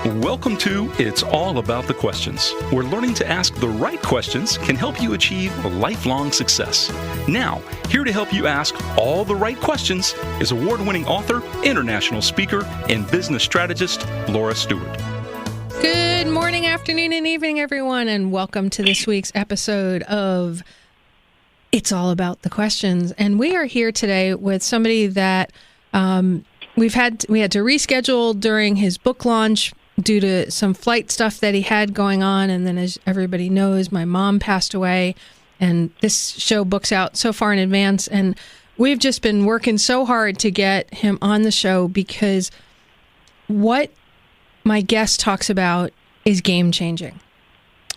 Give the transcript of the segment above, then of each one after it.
Welcome to It's All About the Questions, where learning to ask the right questions can help you achieve lifelong success. Now, here to help you ask all the right questions is award-winning author, international speaker, and business strategist, Laura Stewart. Good morning, afternoon, and evening, everyone, and welcome to this week's episode of It's All About the Questions. And we are here today with somebody that we had to reschedule during his book launch due to some flight stuff that he had going on. And then, as everybody knows, my mom passed away, and this show books out so far in advance. And we've just been working so hard to get him on the show because what my guest talks about is game changing.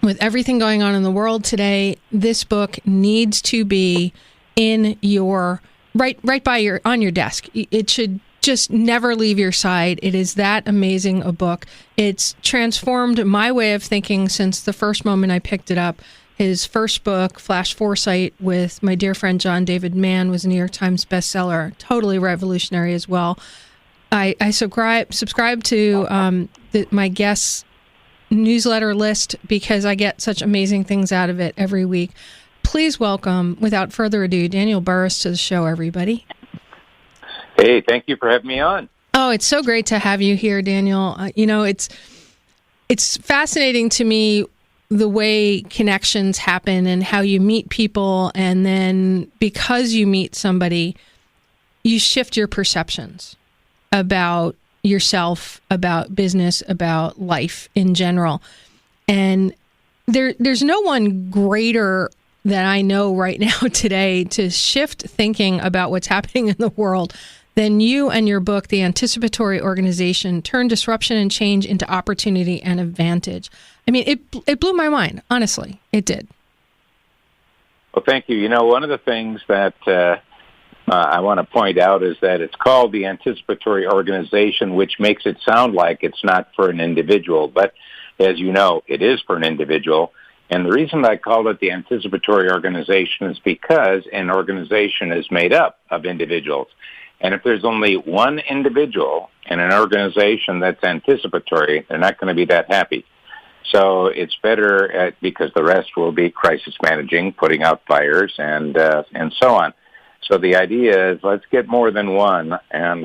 With everything going on in the world today, this book needs to be in your on your desk. It should just never leave your side. It is that amazing a book. It's transformed my way of thinking since the first moment I picked it up. His first book, Flash Foresight, with my dear friend John David Mann, was a New York Times bestseller, totally revolutionary as well. I subscribe to my guests' newsletter list because I get such amazing things out of it every week. Please welcome, without further ado, Daniel Burrus to the show, everybody. Hey, thank you for having me on. Oh, it's so great to have you here, Daniel. It's fascinating to me the way connections happen and how you meet people, and then because you meet somebody, you shift your perceptions about yourself, about business, about life in general. And there's no one greater that I know right now today to shift thinking about what's happening in the world than you and your book, The Anticipatory Organization, Turn Disruption and Change into Opportunity and Advantage. I mean, it blew my mind, honestly. It did. Well, thank you. One of the things that I want to point out is that it's called the Anticipatory Organization, which makes it sound like it's not for an individual. But as you know, it is for an individual. And the reason I called it the Anticipatory Organization is because an organization is made up of individuals. And if there's only one individual in an organization that's anticipatory, they're not going to be that happy. So it's better because the rest will be crisis managing, putting out fires, and so on. So the idea is let's get more than one, and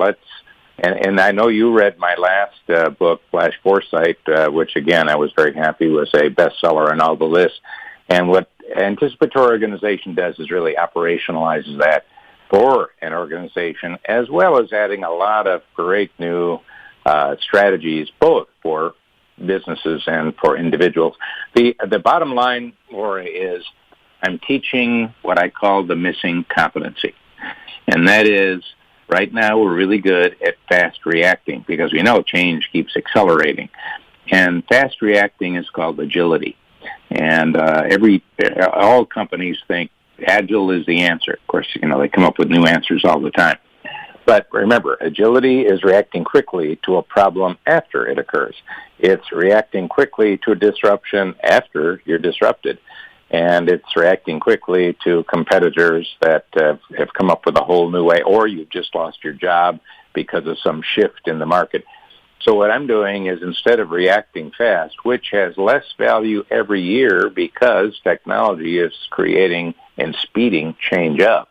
and I know you read my last book, Flash Foresight, which again I was very happy was a bestseller on all the lists. And what Anticipatory Organization does is really operationalizes that for an organization, as well as adding a lot of great new strategies, both for businesses and for individuals. The bottom line, Laura, is I'm teaching what I call the missing competency. And that is, right now we're really good at fast reacting because we know change keeps accelerating. And fast reacting is called agility. And all companies think agile is the answer. Of course, they come up with new answers all the time. But remember, agility is reacting quickly to a problem after it occurs. It's reacting quickly to a disruption after you're disrupted. And it's reacting quickly to competitors that have come up with a whole new way, or you've just lost your job because of some shift in the market. So what I'm doing is, instead of reacting fast, which has less value every year because technology is creating and speeding change up,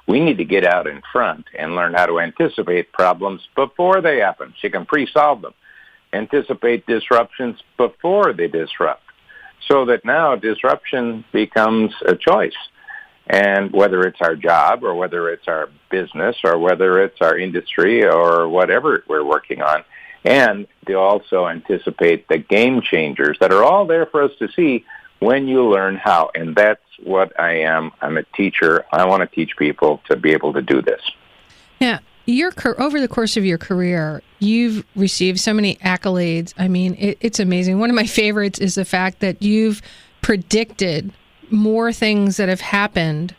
we need to get out in front and learn how to anticipate problems before they happen. So you can pre-solve them. Anticipate disruptions before they disrupt, so that now disruption becomes a choice. And whether it's our job or whether it's our business or whether it's our industry or whatever we're working on, and to also anticipate the game changers that are all there for us to see when you learn how. And that's what I am. I'm a teacher. I want to teach people to be able to do this. Yeah. Over the course of your career, you've received so many accolades. I mean, it's amazing. One of my favorites is the fact that you've predicted more things that have happened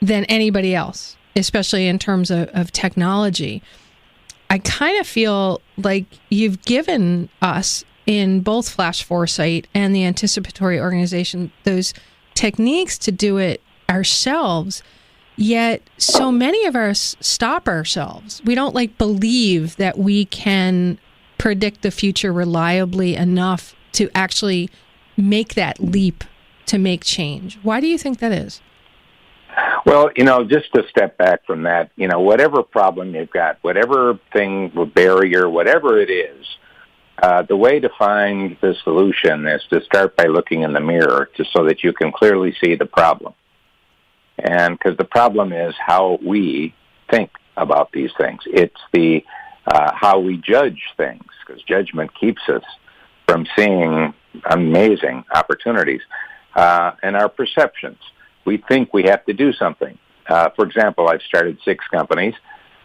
than anybody else, especially in terms of technology. I kind of feel like you've given us, in both Flash Foresight and the Anticipatory Organization, those techniques to do it ourselves. Yet so many of us stop ourselves. We don't believe that we can predict the future reliably enough to actually make that leap to make change. Why do you think that is? Well, just to step back from that, whatever problem you've got, whatever thing, barrier, whatever it is, the way to find the solution is to start by looking in the mirror so that you can clearly see the problem. And because the problem is how we think about these things. It's the how we judge things, because judgment keeps us from seeing amazing opportunities, and our perceptions. We think we have to do something. For example, I've started 6 companies.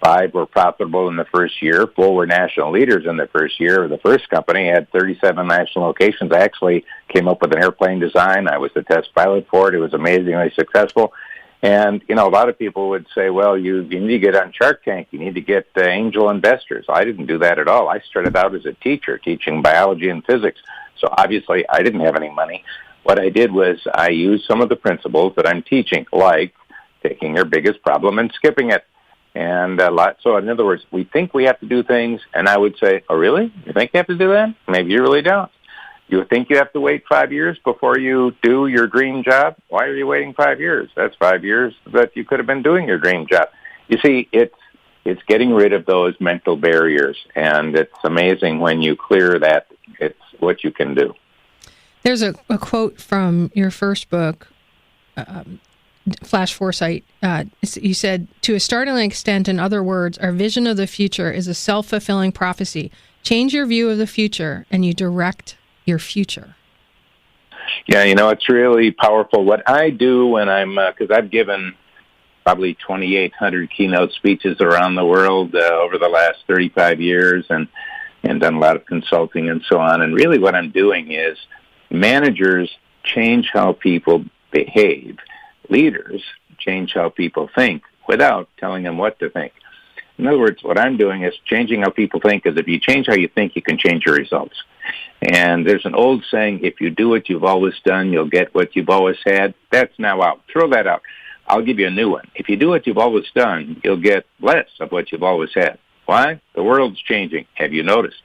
5 were profitable in the first year. 4 were national leaders in the first year. The first company had 37 national locations. I actually came up with an airplane design. I was the test pilot for it. It was amazingly successful. And, a lot of people would say, well, you need to get on Shark Tank. You need to get angel investors. I didn't do that at all. I started out as a teacher, teaching biology and physics. So obviously I didn't have any money. What I did was I used some of the principles that I'm teaching, like taking your biggest problem and skipping it. And so in other words, we think we have to do things, and I would say, oh, really? You think you have to do that? Maybe you really don't. You think you have to wait 5 years before you do your dream job? Why are you waiting 5 years? That's 5 years that you could have been doing your dream job. You see, it's getting rid of those mental barriers, and it's amazing when you clear that, it's what you can do. There's a quote from your first book, Flash Foresight. You said, to a startling extent, in other words, our vision of the future is a self-fulfilling prophecy. Change your view of the future, and you direct your future. Yeah, it's really powerful. What I do when because I've given probably 2,800 keynote speeches around the world over the last 35 years and done a lot of consulting and so on. And really what I'm doing is managers change how people behave. Leaders change how people think without telling them what to think. In other words, what I'm doing is changing how people think, because if you change how you think, you can change your results. And there's an old saying, if you do what you've always done, you'll get what you've always had. That's now out. Throw that out. I'll give you a new one. If you do what you've always done, you'll get less of what you've always had. Why? The world's changing. Have you noticed?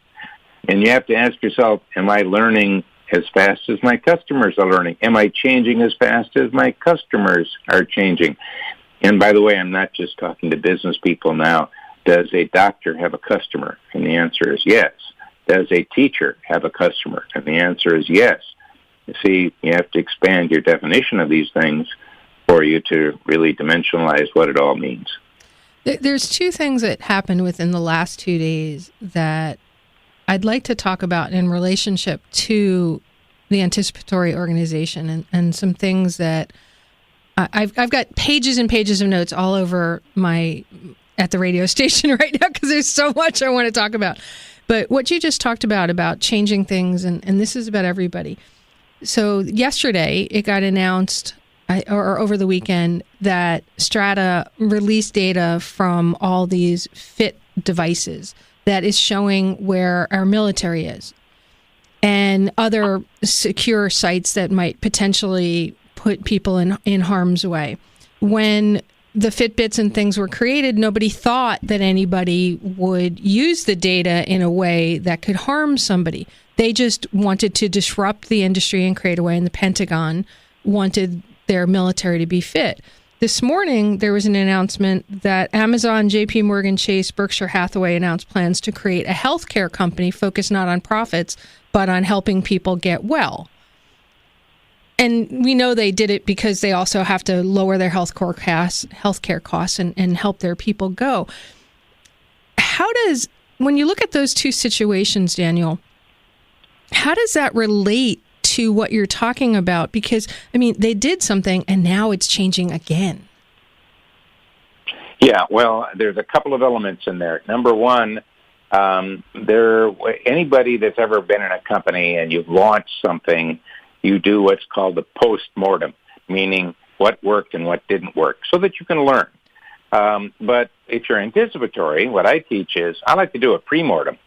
And you have to ask yourself, am I learning as fast as my customers are learning? Am I changing as fast as my customers are changing? And by the way, I'm not just talking to business people now. Does a doctor have a customer? And the answer is yes. Does a teacher have a customer? And the answer is yes. You see, you have to expand your definition of these things for you to really dimensionalize what it all means. There's 2 things that happened within the last 2 days that I'd like to talk about in relationship to the Anticipatory Organization and some things that I've got pages and pages of notes all over at the radio station right now because there's so much I want to talk about. But what you just talked about changing things, and this is about everybody. So yesterday it got announced, or over the weekend, that Strata released data from all these Fit devices that is showing where our military is and other secure sites that might potentially put people in harm's way. When the Fitbits and things were created, nobody thought that anybody would use the data in a way that could harm somebody. They just wanted to disrupt the industry and create a way, and the Pentagon wanted their military to be fit. This morning, there was an announcement that Amazon, JP Morgan Chase, Berkshire Hathaway announced plans to create a healthcare company focused not on profits, but on helping people get well. And we know they did it because they also have to lower their healthcare costs and help their people go. When you look at those 2 situations, Daniel, how does that relate to what you're talking about? Because, they did something and now it's changing again. Yeah, well, there's a couple of elements in there. Number one, anybody that's ever been in a company and you've launched something, you do what's called the PostMortem, meaning what worked and what didn't work, so that you can learn. But if you're anticipatory, what I teach is I like to do a pre-mortem.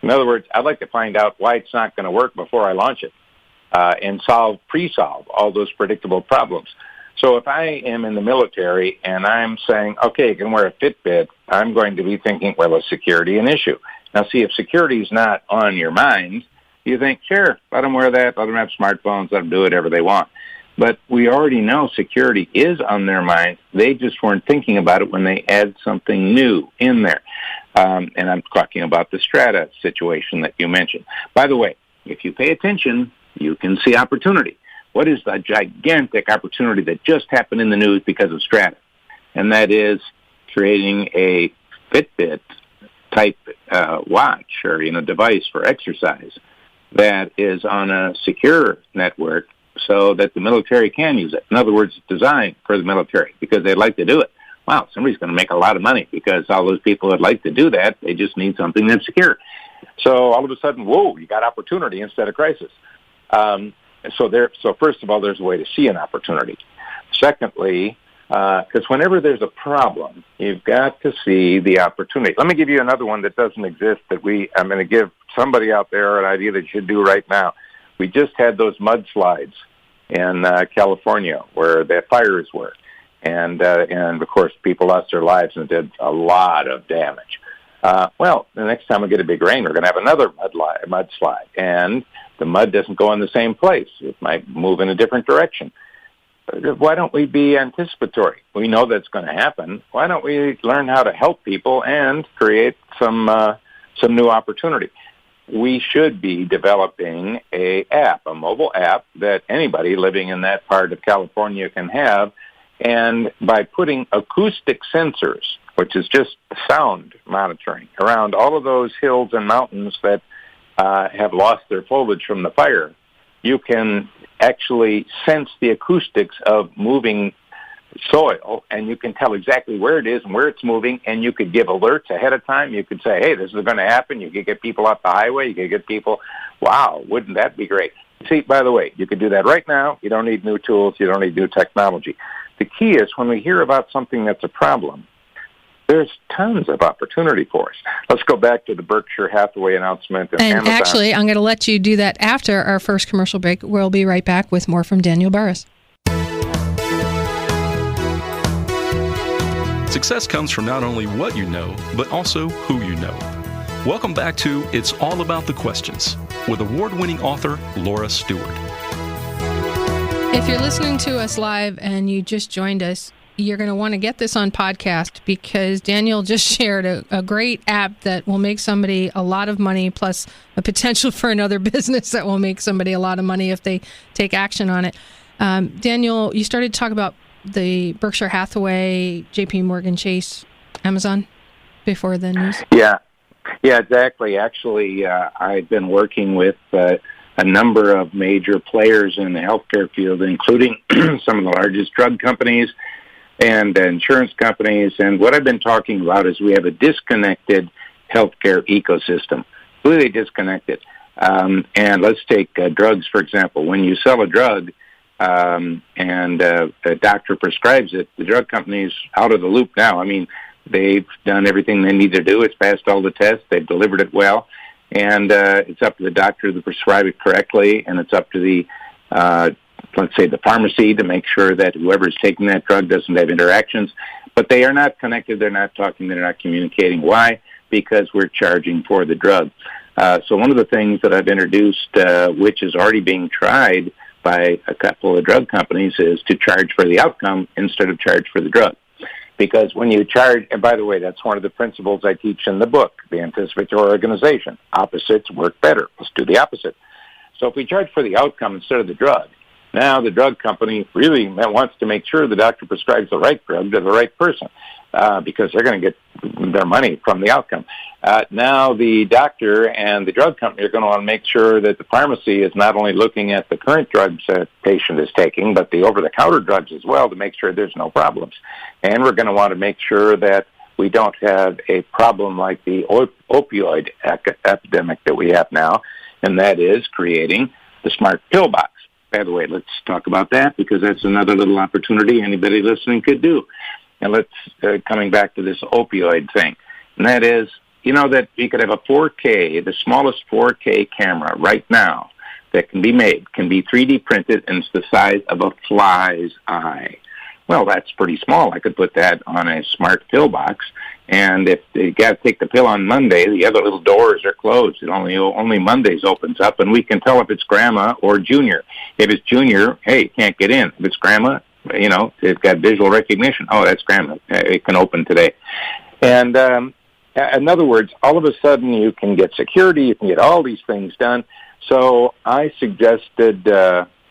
In other words, I'd like to find out why it's not going to work before I launch it and pre-solve all those predictable problems. So if I am in the military and I'm saying, okay, you can wear a Fitbit, I'm going to be thinking, well, is security an issue? Now, see, if security is not on your mind, you think, sure, let them wear that, let them have smartphones, let them do whatever they want. But we already know security is on their mind. They just weren't thinking about it when they add something new in there. And I'm talking about the Strata situation that you mentioned. By the way, if you pay attention, you can see opportunity. What is the gigantic opportunity that just happened in the news because of Strata? And that is creating a Fitbit type watch or device for exercise that is on a secure network so that the military can use it. In other words, it's designed for the military because they'd like to do it. Wow, somebody's going to make a lot of money because all those people would like to do that. They just need something that's secure. So all of a sudden, whoa, you got opportunity instead of crisis. So first of all, there's a way to see an opportunity. Secondly, because whenever there's a problem, you've got to see the opportunity. Let me give you another one that doesn't exist I'm going to give somebody out there an idea that you should do right now. We just had those mudslides in California where the fires were. And of course, people lost their lives and did a lot of damage. Well, the next time we get a big rain, we're going to have another mudslide. And the mud doesn't go in the same place. It might move in a different direction. Why don't we be anticipatory? We know that's going to happen. Why don't we learn how to help people and create some new opportunity? We should be developing a mobile app that anybody living in that part of California can have. And by putting acoustic sensors, which is just sound monitoring, around all of those hills and mountains that have lost their foliage from the fire, you can actually sense the acoustics of moving soil, and you can tell exactly where it is and where it's moving, and you could give alerts ahead of time. You could say, hey, this is going to happen. You could get people off the highway. You could get people, wow, wouldn't that be great? See, by the way, you could do that right now. You don't need new tools. You don't need new technology. The key is when we hear about something that's a problem, there's tons of opportunity for us. Let's go back to the Berkshire Hathaway announcement. And Amazon. Actually, I'm going to let you do that after our first commercial break. We'll be right back with more from Daniel Burrus. Success comes from not only what you know, but also who you know. Welcome back to It's All About the Questions with award-winning author Laura Stewart. If you're listening to us live and you just joined us, you're going to want to get this on podcast because Daniel just shared a great app that will make somebody a lot of money, plus a potential for another business that will make somebody a lot of money if they take action on it. Daniel, you started to talk about the Berkshire Hathaway, JP Morgan Chase, Amazon before the news. Yeah, exactly. Actually, I've been working with a number of major players in the healthcare field, including some of the largest drug companies and insurance companies. And what I've been talking about is we have a disconnected healthcare ecosystem, completely disconnected. And let's take drugs, for example. When you sell a drug and a doctor prescribes it, the drug company's out of the loop now. I mean, they've done everything they need to do. It's passed all the tests. They've delivered it well. And it's up to the doctor to prescribe it correctly, and it's up to the let's say the pharmacy to make sure that whoever's taking that drug doesn't have interactions. But they are not connected, they're not talking, they're not communicating. Why? Because we're charging for the drug. So one of the things that I've introduced, which is already being tried by a couple of drug companies, is to charge for the outcome instead of charge for the drug. Because when you charge, and by the way, that's one of the principles I teach in the book, the Anticipatory Organization. Opposites work better. Let's do the opposite. So if we charge for the outcome instead of the drug, now the drug company really wants to make sure the doctor prescribes the right drug to the right person because they're going to get their money from the outcome. Now the doctor and the drug company are going to want to make sure that the pharmacy is not only looking at the current drugs that patient is taking, but the over-the-counter drugs as well to make sure there's no problems. And we're going to want to make sure that we don't have a problem like the opioid epidemic that we have now, and that is creating the smart pill box. By the way, let's talk about that because that's another little opportunity anybody listening could do. And let's, coming back to this opioid thing, and that is, you know that you could have a 4K, the smallest 4K camera right now that can be made, can be 3D printed, and it's the size of a fly's eye. Well, that's pretty small. I could put that on a smart pill box. And if you got to take the pill on Monday, the other little doors are closed. It only Mondays opens up, and we can tell if it's grandma or junior. If it's junior, hey, you can't get in. If it's grandma, it's got visual recognition. Oh, that's grandma. It can open today. And in other words, all of a sudden you can get security, you can get all these things done. So I suggested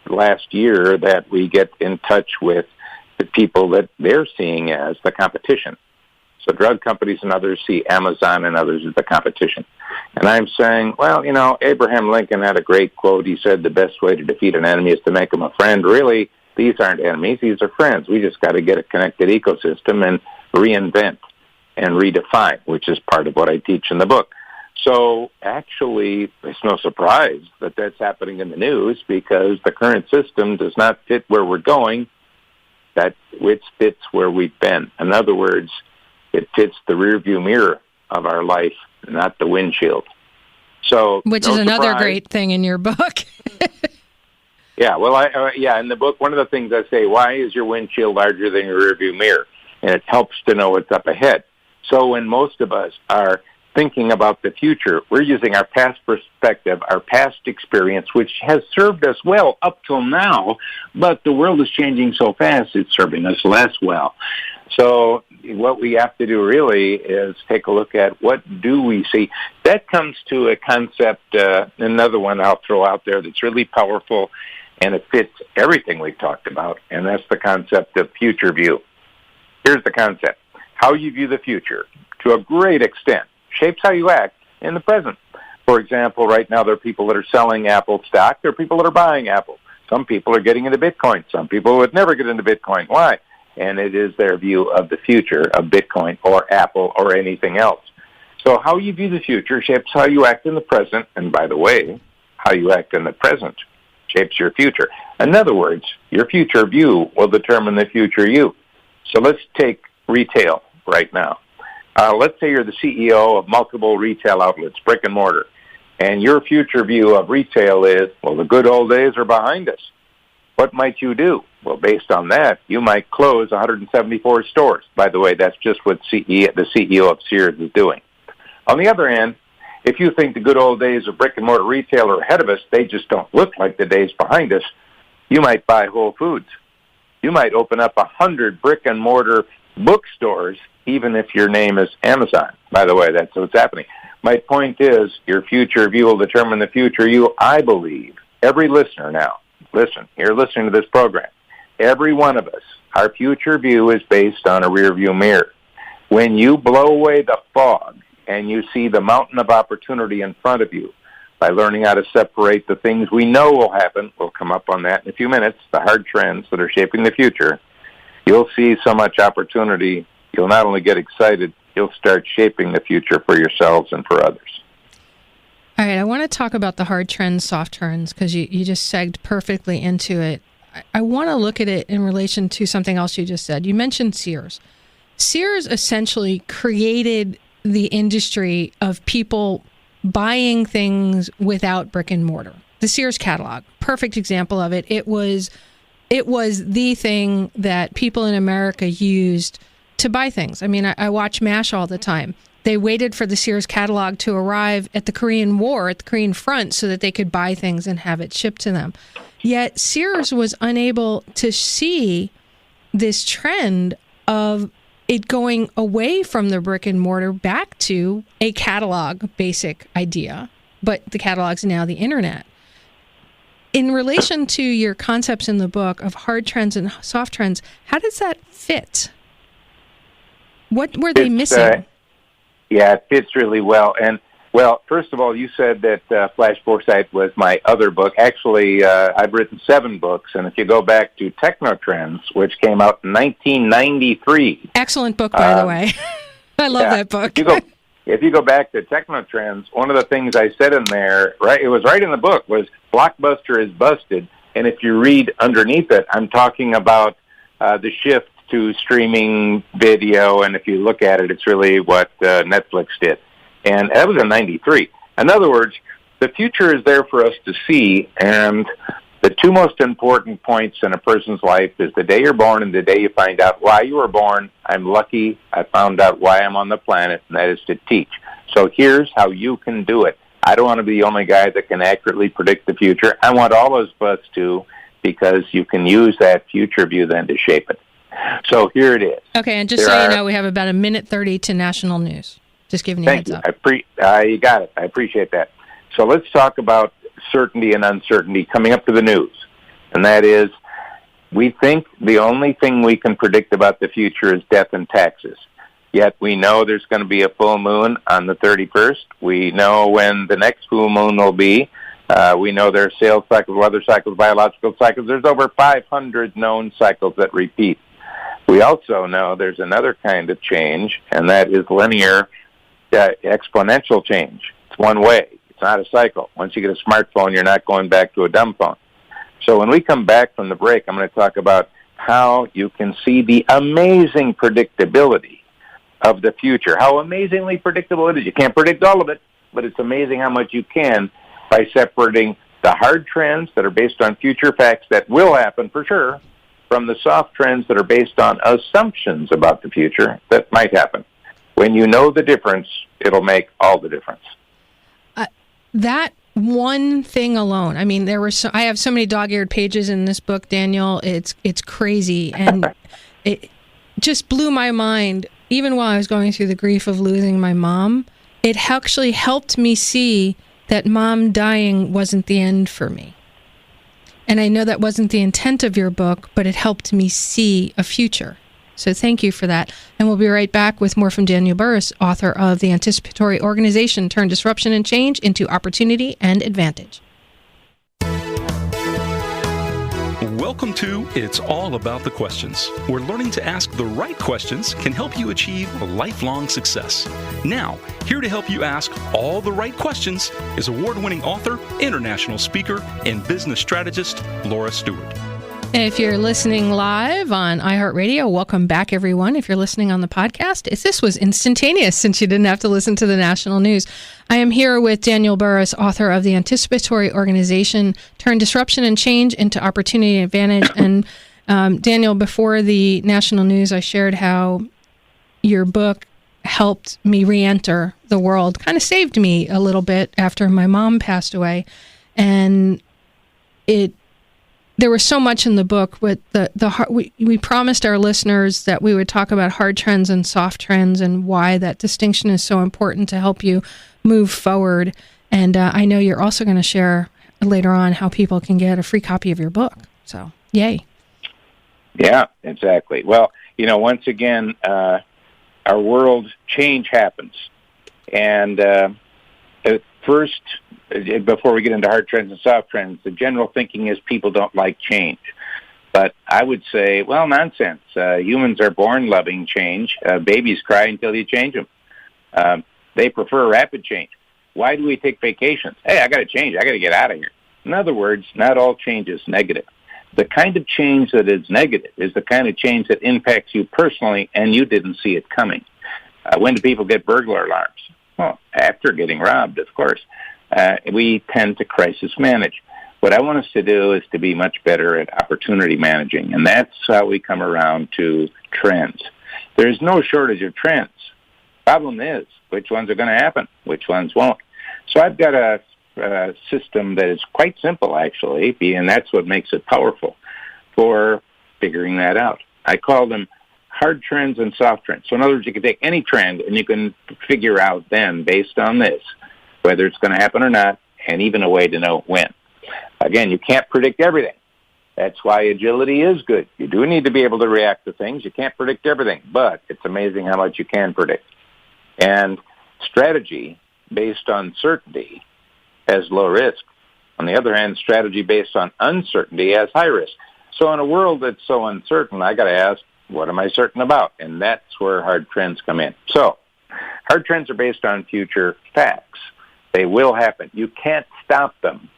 last year that we get in touch with the people that they're seeing as the competition. So drug companies and others see Amazon and others as the competition. And I'm saying, well, Abraham Lincoln had a great quote. He said the best way to defeat an enemy is to make him a friend. Really, these aren't enemies. These are friends. We just got to get a connected ecosystem and reinvent and redefine, which is part of what I teach in the book. So actually, it's no surprise that that's happening in the news because the current system does not fit where we're going. That it fits where we've been. In other words, it fits the rearview mirror of our life, not the windshield. So, which is another great thing in your book. Yeah, well, in the book, one of the things I say, why is your windshield larger than your rearview mirror? And it helps to know what's up ahead. So when most of us are thinking about the future, we're using our past perspective, our past experience, which has served us well up till now, but the world is changing so fast, it's serving us less well. So what we have to do really is take a look at what do we see. That comes to a concept, another one I'll throw out there that's really powerful, and it fits everything we've talked about, and that's the concept of future view. Here's the concept. How you view the future, to a great extent, shapes how you act in the present. For example, right now there are people that are selling Apple stock. There are people that are buying Apple. Some people are getting into Bitcoin. Some people would never get into Bitcoin. Why? And it is their view of the future of Bitcoin or Apple or anything else. So how you view the future shapes how you act in the present. And by the way, how you act in the present shapes your future. In other words, your future view will determine the future you. So let's take retail right now. Let's say you're the CEO of multiple retail outlets, brick and mortar, and your future view of retail is, well, the good old days are behind us. What might you do? Well, based on that, you might close 174 stores. By the way, that's just what the CEO of Sears is doing. On the other hand, if you think the good old days of brick and mortar retail are ahead of us, they just don't look like the days behind us, you might buy Whole Foods. You might open up 100 brick and mortar bookstores, even if your name is Amazon. By the way, that's what's happening. My point is, your future view will determine the future you. I believe every listener now, listen, you're listening to this program. Every one of us, our future view is based on a rearview mirror. When you blow away the fog and you see the mountain of opportunity in front of you, by learning how to separate the things we know will happen, we'll come up on that in a few minutes, the hard trends that are shaping the future, you'll see so much opportunity, you'll not only get excited, you'll start shaping the future for yourselves and for others. All right, I want to talk about the hard trends, soft trends, because you just segged perfectly into it. I want to look at it in relation to something else you just said. You mentioned Sears. Sears essentially created the industry of people buying things without brick and mortar. The Sears catalog, perfect example of it. It was the thing that people in America used to buy things. I mean, I watch MASH all the time. They waited for the Sears catalog to arrive at the Korean War, at the Korean front, so that they could buy things and have it shipped to them. Yet Sears was unable to see this trend of it going away from the brick and mortar back to a catalog basic idea, but the catalog's now the internet. In relation to your concepts in the book of hard trends and soft trends, how does that fit? What were they missing? It fits really well. And, well, first of all, you said that Flash Foresight was my other book. Actually, I've written 7 books, and if you go back to Technotrends, which came out in 1993. Excellent book, by the way. I love that book. If you go back to Technotrends, one of the things I said in there, it was right in the book, was Blockbuster is busted. And if you read underneath it, I'm talking about the shift to streaming video, and if you look at it, it's really what Netflix did. And that was in 93. In other words, the future is there for us to see, and The two most important points in a person's life is the day you're born and the day you find out why you were born. I'm lucky I found out why I'm on the planet, and that is to teach. So here's how you can do it. I don't want to be the only guy that can accurately predict the future. I want all of us to, because you can use that future view then to shape it. So here it is. Okay, and just so you know, we have about 1:30 to national news. Just giving you a heads up. You got it. I appreciate that. So let's talk about certainty and uncertainty coming up to the news. And that is, we think the only thing we can predict about the future is death and taxes. Yet we know there's going to be a full moon on the 31st. We know when the next full moon will be. We know there are sales cycles, weather cycles, biological cycles. There's over 500 known cycles that repeat. We also know there's another kind of change, and that is linear exponential change. It's one way. It's not a cycle. Once you get a smartphone, you're not going back to a dumb phone. So when we come back from the break, I'm going to talk about how you can see the amazing predictability of the future, how amazingly predictable it is. You can't predict all of it, but it's amazing how much you can by separating the hard trends that are based on future facts that will happen for sure from the soft trends that are based on assumptions about the future that might happen. When you know the difference, it'll make all the difference. That one thing alone. I mean, I have so many dog-eared pages in this book, Daniel. It's crazy, and it just blew my mind. Even while I was going through the grief of losing my mom, it actually helped me see that mom dying wasn't the end for me. And I know that wasn't the intent of your book, but it helped me see a future. So thank you for that. And we'll be right back with more from Daniel Burrus, author of The Anticipatory Organization, Turn Disruption and Change into Opportunity and Advantage. Welcome to It's All About the Questions, where learning to ask the right questions can help you achieve lifelong success. Now, here to help you ask all the right questions is award-winning author, international speaker, and business strategist, Laura Stewart. If you're listening live on iHeartRadio, welcome back, everyone. If you're listening on the podcast, this was instantaneous since you didn't have to listen to the national news. I am here with Daniel Burrus, author of The Anticipatory Organization, Turn Disruption and Change into Opportunity and Advantage. And Daniel, before the national news, I shared how your book helped me re-enter the world, kind of saved me a little bit after my mom passed away. And there was so much in the book with we promised our listeners that we would talk about hard trends and soft trends and why that distinction is so important to help you move forward. And I know you're also going to share later on how people can get a free copy of your book. So, yay. Yeah, exactly. Well, once again, our world change happens. And first, before we get into hard trends and soft trends, the general thinking is people don't like change. But I would say, well, nonsense. Humans are born loving change. Babies cry until you change them. They prefer rapid change. Why do we take vacations? Hey, I got to change. I got to get out of here. In other words, not all change is negative. The kind of change that is negative is the kind of change that impacts you personally and you didn't see it coming. When do people get burglar alarms? Well, after getting robbed, of course. We tend to crisis manage. What I want us to do is to be much better at opportunity managing, and that's how we come around to trends. There's no shortage of trends. Problem is, which ones are going to happen, which ones won't. So I've got a system that is quite simple, actually, and that's what makes it powerful for figuring that out. I call them hard trends and soft trends. So in other words, you can take any trend and you can figure out then, based on this, whether it's going to happen or not, and even a way to know when. Again, you can't predict everything. That's why agility is good. You do need to be able to react to things. You can't predict everything, but it's amazing how much you can predict. And strategy based on certainty has low risk. On the other hand, strategy based on uncertainty has high risk. So in a world that's so uncertain, I got to ask, what am I certain about? And that's where hard trends come in. So hard trends are based on future facts. They will happen. You can't stop them,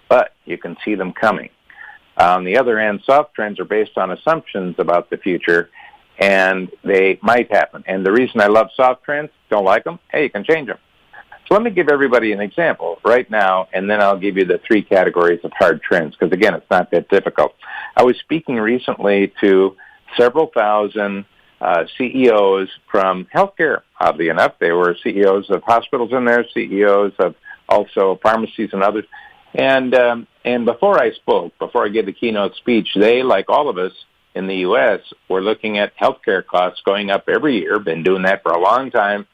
but you can see them coming. On the other hand, soft trends are based on assumptions about the future, and they might happen. And the reason I love soft trends, don't like them, hey, you can change them. So let me give everybody an example right now, and then I'll give you the 3 categories of hard trends, because, again, it's not that difficult. I was speaking recently to several thousand CEOs from healthcare, oddly enough. They were CEOs of hospitals in there, CEOs of also pharmacies and others. And before I spoke, before I gave the keynote speech, they, like all of us in the U.S., were looking at healthcare costs going up every year, been doing that for a long time,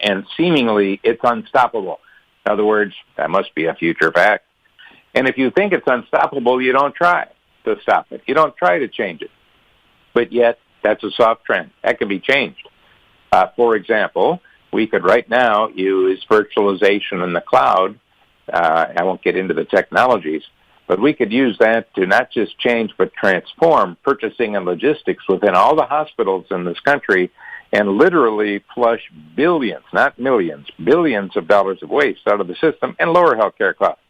and seemingly it's unstoppable. In other words, that must be a future fact. And if you think it's unstoppable, you don't try to stop it. You don't try to change it. But yet, that's a soft trend. That can be changed. For example, we could right now use virtualization in the cloud. I won't get into the technologies, but we could use that to not just change but transform purchasing and logistics within all the hospitals in this country and literally flush billions, not millions, billions of dollars of waste out of the system and lower healthcare costs.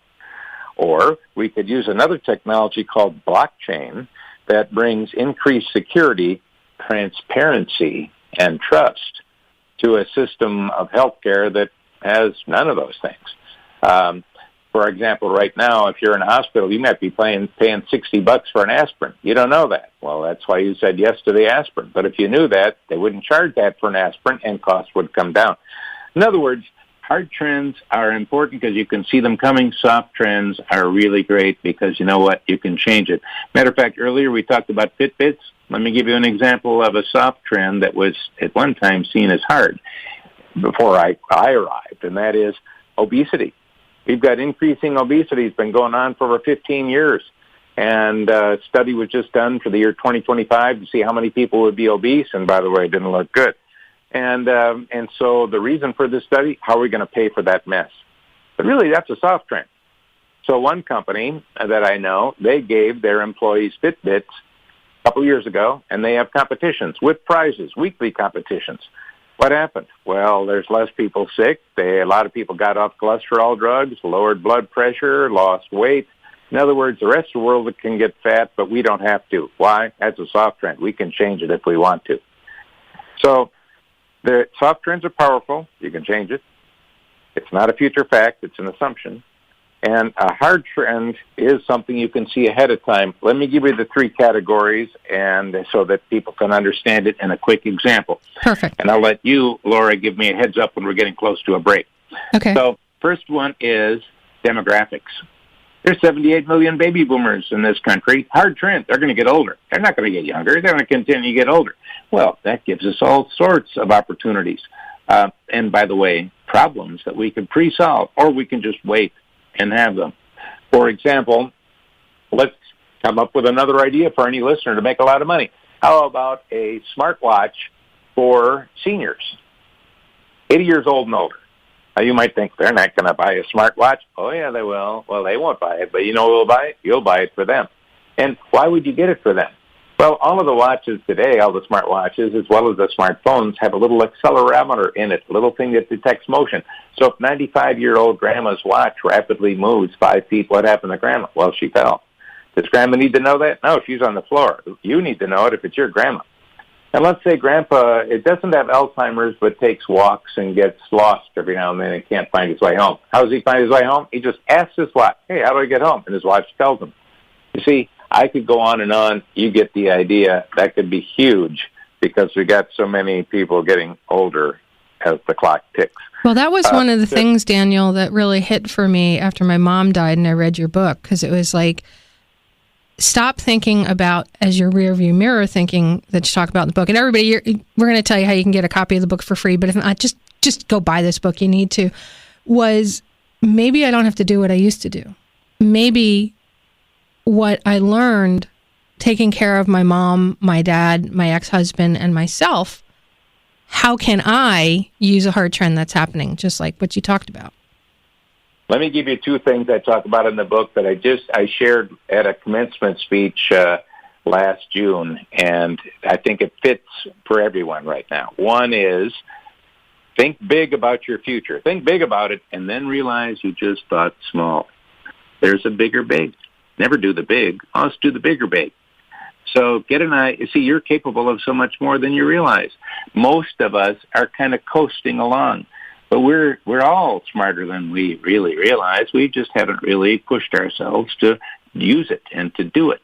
Or we could use another technology called blockchain that brings increased security, transparency, and trust to a system of healthcare that has none of those things. For example, right now, if you're in a hospital, you might be paying $60 for an aspirin. You don't know that. Well, that's why you said yes to the aspirin. But if you knew that, they wouldn't charge that for an aspirin, and costs would come down. In other words, hard trends are important because you can see them coming. Soft trends are really great because, you know what, you can change it. Matter of fact, earlier we talked about Fitbits. Let me give you an example of a soft trend that was at one time seen as hard before I arrived, and that is obesity. We've got increasing obesity. It's been going on for over 15 years. And a study was just done for the year 2025 to see how many people would be obese. And by the way, it didn't look good. And so the reason for this study, how are we going to pay for that mess? But really, that's a soft trend. So one company that I know, they gave their employees Fitbits a couple years ago, and they have competitions with prizes, weekly competitions. What happened? Well, there's less people sick. A lot of people got off cholesterol drugs, lowered blood pressure, lost weight. In other words, the rest of the world can get fat, but we don't have to. Why? That's a soft trend. We can change it if we want to. So the soft trends are powerful. You can change it. It's not a future fact. It's an assumption. And a hard trend is something you can see ahead of time. Let me give you the 3 categories, and so that people can understand it in a quick example. Perfect. And I'll let you, Laura, give me a heads up when we're getting close to a break. Okay. So first one is demographics. There's 78 million baby boomers in this country. Hard trend. They're going to get older. They're not going to get younger. They're going to continue to get older. Well, that gives us all sorts of opportunities. And by the way, problems that we can pre-solve, or we can just wait and have them. For example, let's come up with another idea for any listener to make a lot of money. How about a smartwatch for seniors, 80 years old and older? Now, you might think they're not going to buy a smartwatch. Oh, yeah, they will. Well, they won't buy it, but you know who will buy it? You'll buy it for them. And why would you get it for them? Well, all of the watches today, all the smartwatches, as well as the smartphones, have a little accelerometer in it, a little thing that detects motion. So if 95-year-old grandma's watch rapidly moves 5 feet, what happened to grandma? Well, she fell. Does grandma need to know that? No, she's on the floor. You need to know it if it's your grandma. And let's say grandpa, it doesn't have Alzheimer's, but takes walks and gets lost every now and then and can't find his way home. How does he find his way home? He just asks his watch, hey, how do I get home? And his watch tells him. You see, I could go on and on. You get the idea. That could be huge because we got so many people getting older as the clock ticks. Well, that was one of the things, Daniel, that really hit for me after my mom died and I read your book, because it was like, stop thinking about as your rearview mirror thinking that you talk about in the book. And everybody, we're going to tell you how you can get a copy of the book for free, but if not, just go buy this book. You need to. Was maybe I don't have to do what I used to do. Maybe what I learned taking care of my mom, my dad, my ex-husband, and myself, how can I use a hard trend that's happening, just like what you talked about? Let me give you 2 things I talk about in the book that I shared at a commencement speech last June, and I think it fits for everyone right now. One is, think big about your future. Think big about it, and then realize you just thought small. There's a bigger big. Never do the big. Let's do the bigger big. So get an eye. See, you're capable of so much more than you realize. Most of us are kind of coasting along. But we're all smarter than we really realize. We just haven't really pushed ourselves to use it and to do it.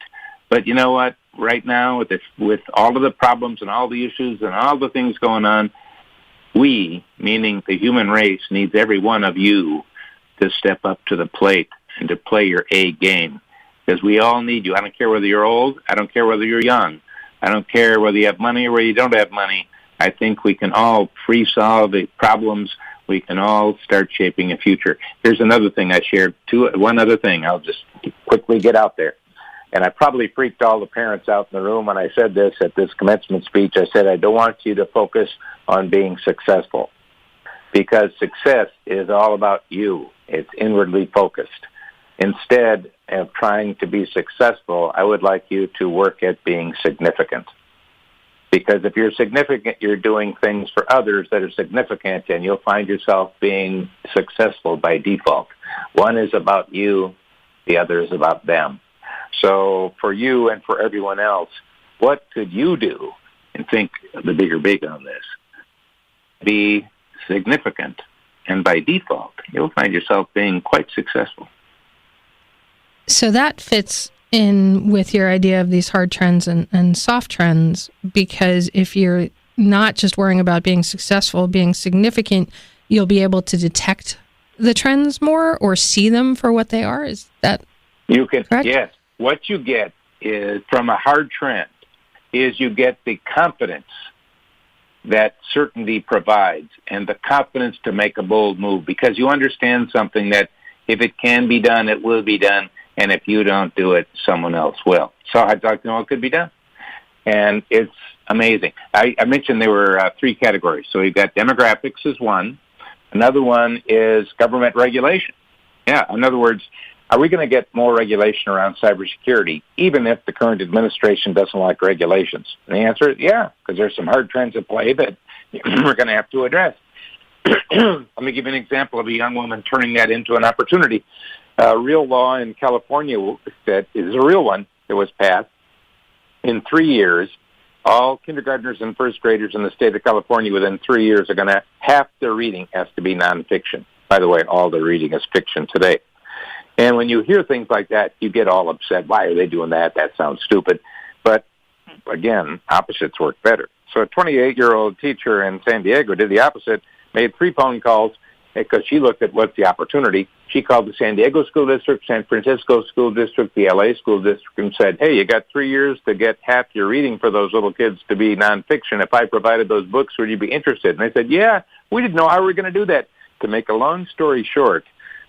But you know what? Right now, with all of the problems and all the issues and all the things going on, we, meaning the human race, needs every one of you to step up to the plate and to play your A game. Because we all need you. I don't care whether you're old. I don't care whether you're young. I don't care whether you have money or whether you don't have money. I think we can all solve the problems. We can all start shaping a future. Here's another thing I shared. One other thing I'll just quickly get out there. And I probably freaked all the parents out in the room when I said this at this commencement speech. I said, I don't want you to focus on being successful, because success is all about you. It's inwardly focused. Instead of trying to be successful, I would like you to work at being significant. Because if you're significant, you're doing things for others that are significant, and you'll find yourself being successful by default. One is about you, the other is about them. So for you and for everyone else, what could you do? And think of the bigger big on this. Be significant, and by default, you'll find yourself being quite successful. So that fits in with your idea of these hard trends and soft trends, because if you're not just worrying about being successful, being significant, you'll be able to detect the trends more or see them for what they are. Is that correct? Yes. What you get is from a hard trend is you get the confidence that certainty provides, and the confidence to make a bold move, because you understand something that if it can be done, it will be done. And if you don't do it, someone else will. So I'd like to know what could be done. And it's amazing. I mentioned there were 3 categories. So you've got demographics as one. Another one is government regulation. Yeah, in other words, are we going to get more regulation around cybersecurity, even if the current administration doesn't like regulations? And the answer is yeah, because there's some hard trends at play that we're going to have to address. Let me give you an example of a young woman turning that into an opportunity. A real law in California that is a real one that was passed. In 3 years, all kindergartners and first graders in the state of California within 3 years are going to, half their reading has to be nonfiction. By the way, all their reading is fiction today. And when you hear things like that, you get all upset. Why are they doing that? That sounds stupid. But again, opposites work better. So a 28-year-old teacher in San Diego did the opposite, made 3 phone calls, because she looked at what's the opportunity. She called the San Diego School District, San Francisco School District, the LA School District, and said, hey, you got 3 years to get half your reading for those little kids to be nonfiction. If I provided those books, would you be interested? And they said, yeah, we didn't know how we were going to do that. To make a long story short,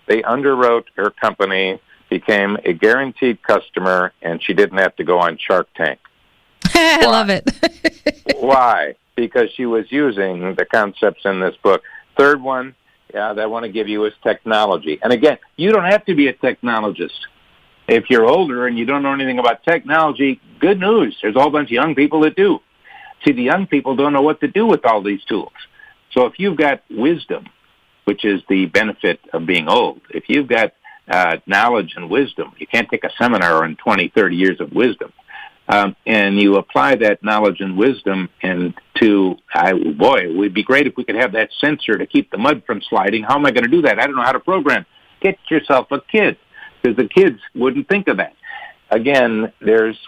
they underwrote her company, became a guaranteed customer, and she didn't have to go on Shark Tank. I love it. Why? Because she was using the concepts in this book. Third one, that I want to give you is technology. And again, you don't have to be a technologist. If you're older and you don't know anything about technology, good news. There's a whole bunch of young people that do. See, the young people don't know what to do with all these tools. So if you've got wisdom, which is the benefit of being old, if you've got knowledge and wisdom, you can't take a seminar on 20, 30 years of wisdom. And you apply that knowledge and wisdom it would be great if we could have that sensor to keep the mud from sliding. How am I going to do that? I don't know how to program. Get yourself a kid, because the kids wouldn't think of that. Again,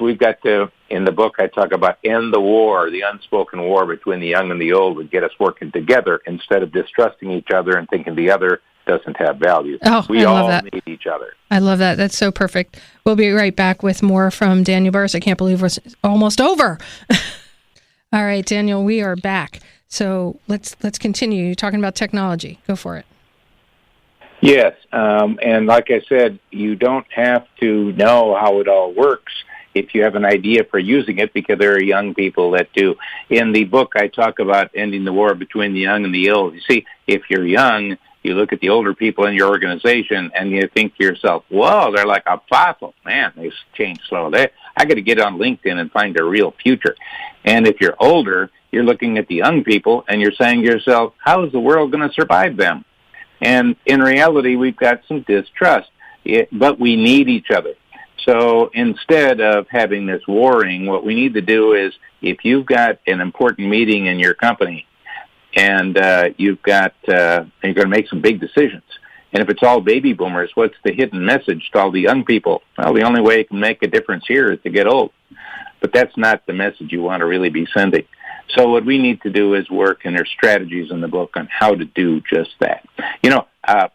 we've got to, in the book I talk about end the war, the unspoken war between the young and the old would get us working together instead of distrusting each other and thinking the other doesn't have value. We all need each other. I love that. That's so perfect. We'll be right back with more from Daniel Burrus. I can't believe it's almost over. All right, Daniel, we are back. So let's continue. You're talking about technology. Go for it. Yes, and like I said, you don't have to know how it all works if you have an idea for using it, because there are young people that do. In the book, I talk about ending the war between the young and the old. You see, if you're young, you look at the older people in your organization and you think to yourself, whoa, they're like a fossil. Man, they've changed slow. I got to get on LinkedIn and find a real future. And if you're older, you're looking at the young people and you're saying to yourself, how is the world going to survive them? And in reality, we've got some distrust, but we need each other. So instead of having this warring, what we need to do is, if you've got an important meeting in your company, and you're going to make some big decisions. And if it's all baby boomers, what's the hidden message to all the young people? Well, the only way you can make a difference here is to get old. But that's not the message you want to really be sending. So what we need to do is work, and there's strategies in the book on how to do just that.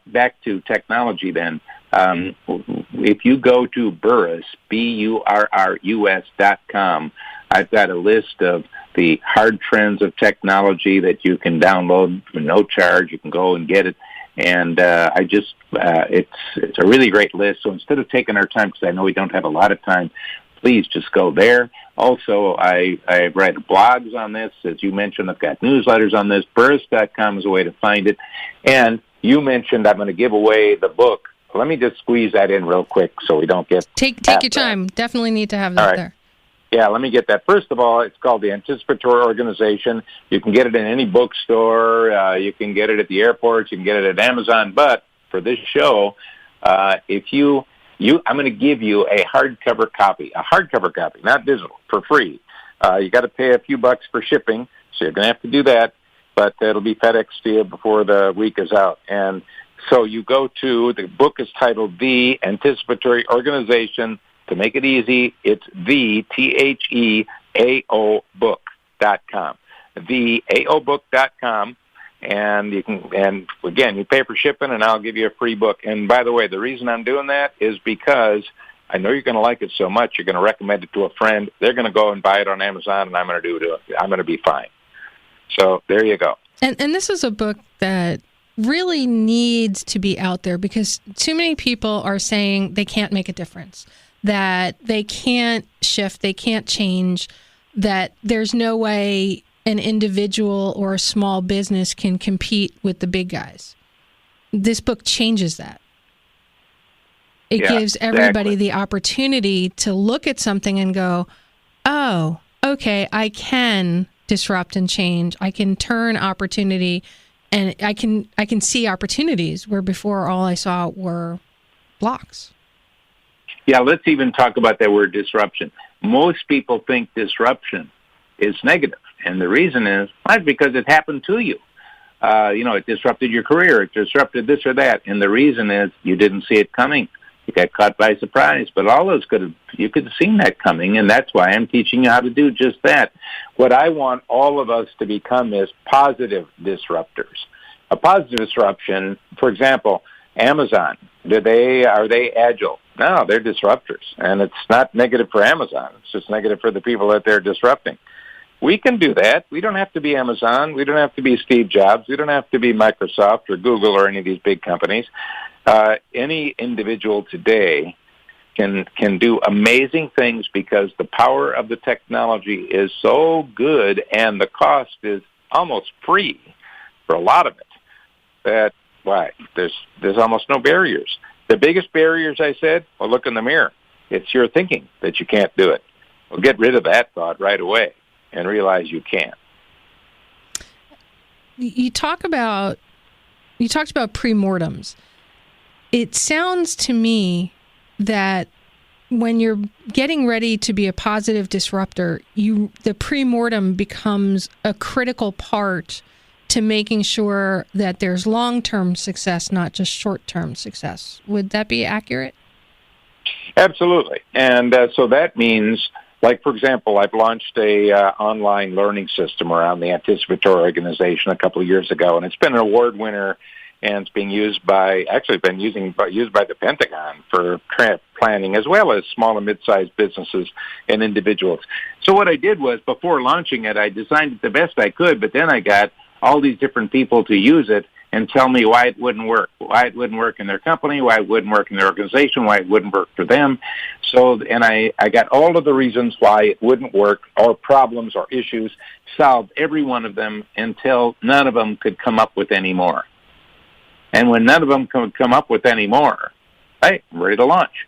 Back to technology then. If you go to Burrus, BURRUS.com, I've got a list of the hard trends of technology that you can download for no charge. You can go and get it. And it's a really great list. So instead of taking our time, because I know we don't have a lot of time, please just go there. Also, I write blogs on this. As you mentioned, I've got newsletters on this. Burrus.com is a way to find it. And you mentioned I'm going to give away the book. Let me just squeeze that in real quick so we don't get... Take your time. Definitely need to have that there. Yeah, let me get that. First of all, it's called the Anticipatory Organization. You can get it in any bookstore. You can get it at the airports. You can get it at Amazon. But for this show, I'm going to give you a hardcover copy, not digital, for free. You got to pay a few bucks for shipping, so you're going to have to do that. But it'll be FedEx to you before the week is out. And so you go to, the book is titled The Anticipatory Organization. To make it easy, it's TheAObook.com. TheAObook.com. And you pay for shipping, and I'll give you a free book. And by the way, the reason I'm doing that is because I know you're going to like it so much, you're going to recommend it to a friend. They're going to go and buy it on Amazon, and I'm going to I'm going to be fine. So there you go. And this is a book that really needs to be out there, because too many people are saying they can't make a difference, that they can't shift, they can't change, that there's no way an individual or a small business can compete with the big guys. This book changes that. It gives everybody the opportunity to look at something and go, oh, okay, I can disrupt and change. I can turn opportunity, and I can see opportunities where before all I saw were blocks. Yeah, let's even talk about that word disruption. Most people think disruption is negative, and the reason is because it happened to you. It disrupted your career, it disrupted this or that, and the reason is you didn't see it coming. You got caught by surprise, but you could have seen that coming, and that's why I'm teaching you how to do just that. What I want all of us to become is positive disruptors. A positive disruption, for example, Amazon, are they agile? No, they're disruptors, and it's not negative for Amazon. It's just negative for the people that they're disrupting. We can do that. We don't have to be Amazon. We don't have to be Steve Jobs. We don't have to be Microsoft or Google or any of these big companies. Any individual today can do amazing things because the power of the technology is so good, and the cost is almost free for a lot of it. There's almost no barriers. The biggest barriers, I said, well, look in the mirror. It's your thinking that you can't do it. Well, get rid of that thought right away and realize you can. You talked about pre-mortems. It sounds to me that when you're getting ready to be a positive disruptor, the pre-mortem becomes a critical part to making sure that there's long-term success, not just short-term success. Would that be accurate? Absolutely. And so that means, like, for example, I've launched a online learning system around the Anticipatory Organization a couple of years ago, and it's been an award winner, and it's being used by the Pentagon for planning, as well as small and mid-sized businesses and individuals. So what I did was, before launching it, I designed it the best I could, but then I got all these different people to use it and tell me why it wouldn't work in their company, why it wouldn't work in their organization, why it wouldn't work for them. And I got all of the reasons why it wouldn't work, or problems or issues, solved every one of them until none of them could come up with any more. And when none of them could come up with any more, hey, I'm ready to launch.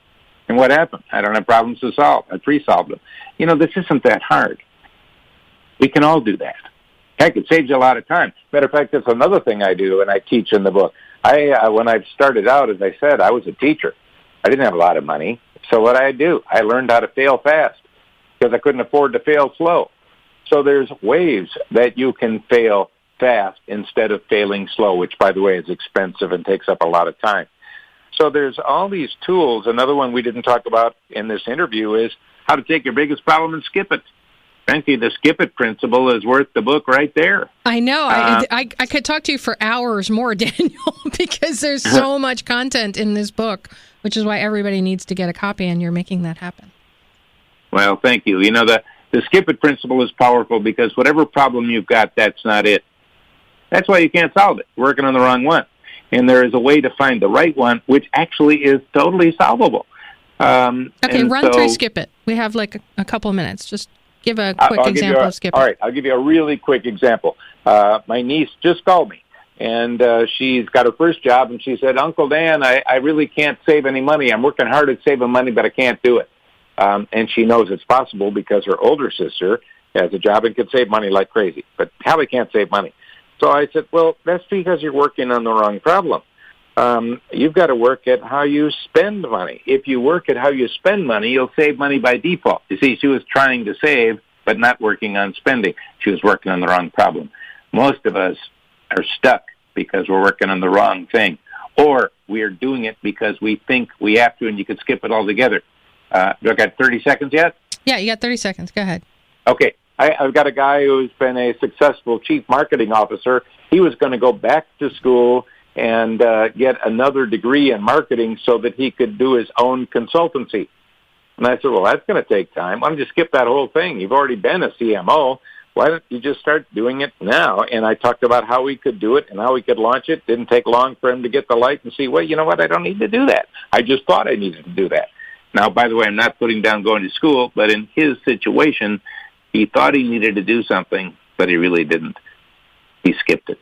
And what happened? I don't have problems to solve. I pre-solved them. This isn't that hard. We can all do that. Heck, it saves you a lot of time. Matter of fact, that's another thing I do, and I teach in the book. When I started out, as I said, I was a teacher. I didn't have a lot of money. So what I do, I learned how to fail fast because I couldn't afford to fail slow. So there's ways that you can fail fast instead of failing slow, which, by the way, is expensive and takes up a lot of time. So there's all these tools. Another one we didn't talk about in this interview is how to take your biggest problem and skip it. Frankly, the skip it principle is worth the book right there. I know. I could talk to you for hours more, Daniel, because there's so much content in this book, which is why everybody needs to get a copy, and you're making that happen. Well, thank you. You know, the skip it principle is powerful because whatever problem you've got, that's not it. That's why you can't solve it. You're working on the wrong one. And there is a way to find the right one, which actually is totally solvable. Okay, run through skip it. We have like a couple of minutes. Just give a quick example of skip it. All right, I'll give you a really quick example. My niece just called me, and she's got her first job, and she said, Uncle Dan, I really can't save any money. I'm working hard at saving money, but I can't do it. And she knows it's possible because her older sister has a job and can save money like crazy, but Hallie can't save money. So I said, well, that's because you're working on the wrong problem. You've got to work at how you spend money. If you work at how you spend money, you'll save money by default. You see, she was trying to save, but not working on spending. She was working on the wrong problem. Most of us are stuck because we're working on the wrong thing, or we are doing it because we think we have to, and you could skip it altogether. Do I got 30 seconds yet? Yeah, you got 30 seconds. Go ahead. Okay. I've got a guy who's been a successful chief marketing officer. He was going to go back to school and get another degree in marketing so that he could do his own consultancy. And I said, well, that's going to take time. Why don't you skip that whole thing? You've already been a CMO. Why don't you just start doing it now? And I talked about how we could do it and how we could launch it. Didn't take long for him to get the light and see, well, you know what? I don't need to do that. I just thought I needed to do that. Now, by the way, I'm not putting down going to school, but in his situation, he thought he needed to do something, but he really didn't. He skipped it.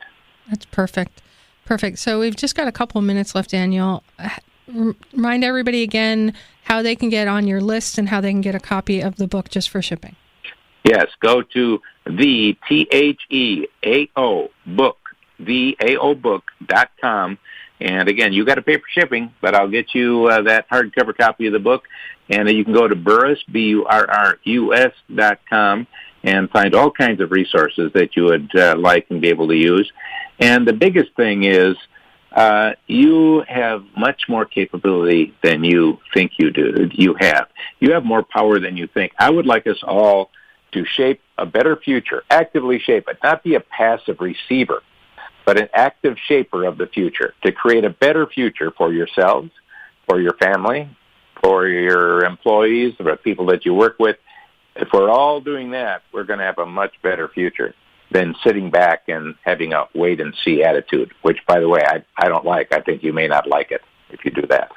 That's perfect. Perfect. So we've just got a couple of minutes left, Daniel. Remind everybody again how they can get on your list and how they can get a copy of the book just for shipping. Yes, go to the THEAO book, theaobook.com. And again, you got to pay for shipping, but I'll get you that hardcover copy of the book. And you can go to Burrus, BURRUS.com, and find all kinds of resources that you would like and be able to use. And the biggest thing is you have much more capability than you think you do. You have more power than you think. I would like us all to shape a better future, actively shape it, not be a passive receiver, but an active shaper of the future to create a better future for yourselves, for your family, for your employees, the people that you work with. If we're all doing that, we're going to have a much better future than sitting back and having a wait-and-see attitude, which, by the way, I don't like. I think you may not like it if you do that.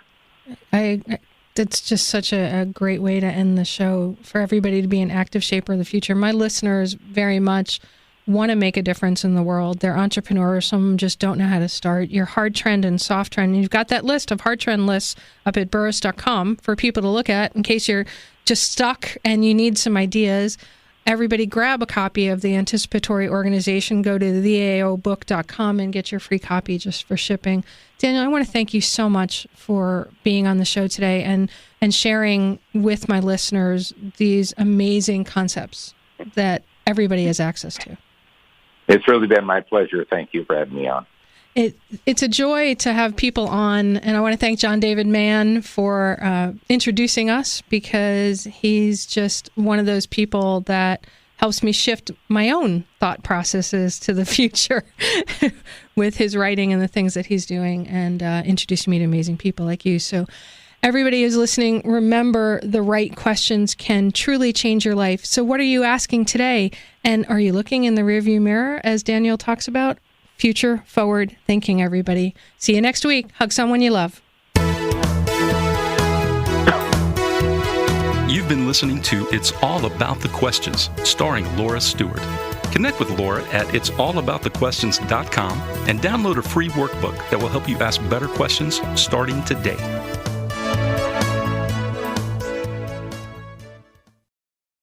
That's just such a great way to end the show, for everybody to be an active shaper of the future. My listeners very much want to make a difference in the world. They're entrepreneurs. Some of them just don't know how to start. Your hard trend and soft trend. You've got that list of hard trend lists up at burrus.com for people to look at in case you're just stuck and you need some ideas. Everybody grab a copy of the Anticipatory Organization. Go to theaobook.com and get your free copy just for shipping. Daniel, I want to thank you so much for being on the show today and sharing with my listeners these amazing concepts that everybody has access to. It's really been my pleasure. Thank you for having me on. It's a joy to have people on, and I want to thank John David Mann for introducing us, because he's just one of those people that helps me shift my own thought processes to the future with his writing and the things that he's doing, and introducing me to amazing people like you. So everybody who's listening, remember, the right questions can truly change your life. So what are you asking today? And are you looking in the rearview mirror, as Daniel talks about? Future forward thinking, everybody. See you next week. Hug someone you love. You've been listening to It's All About the Questions, starring Laura Stewart. Connect with Laura at it'sallaboutthequestions.com and download a free workbook that will help you ask better questions starting today.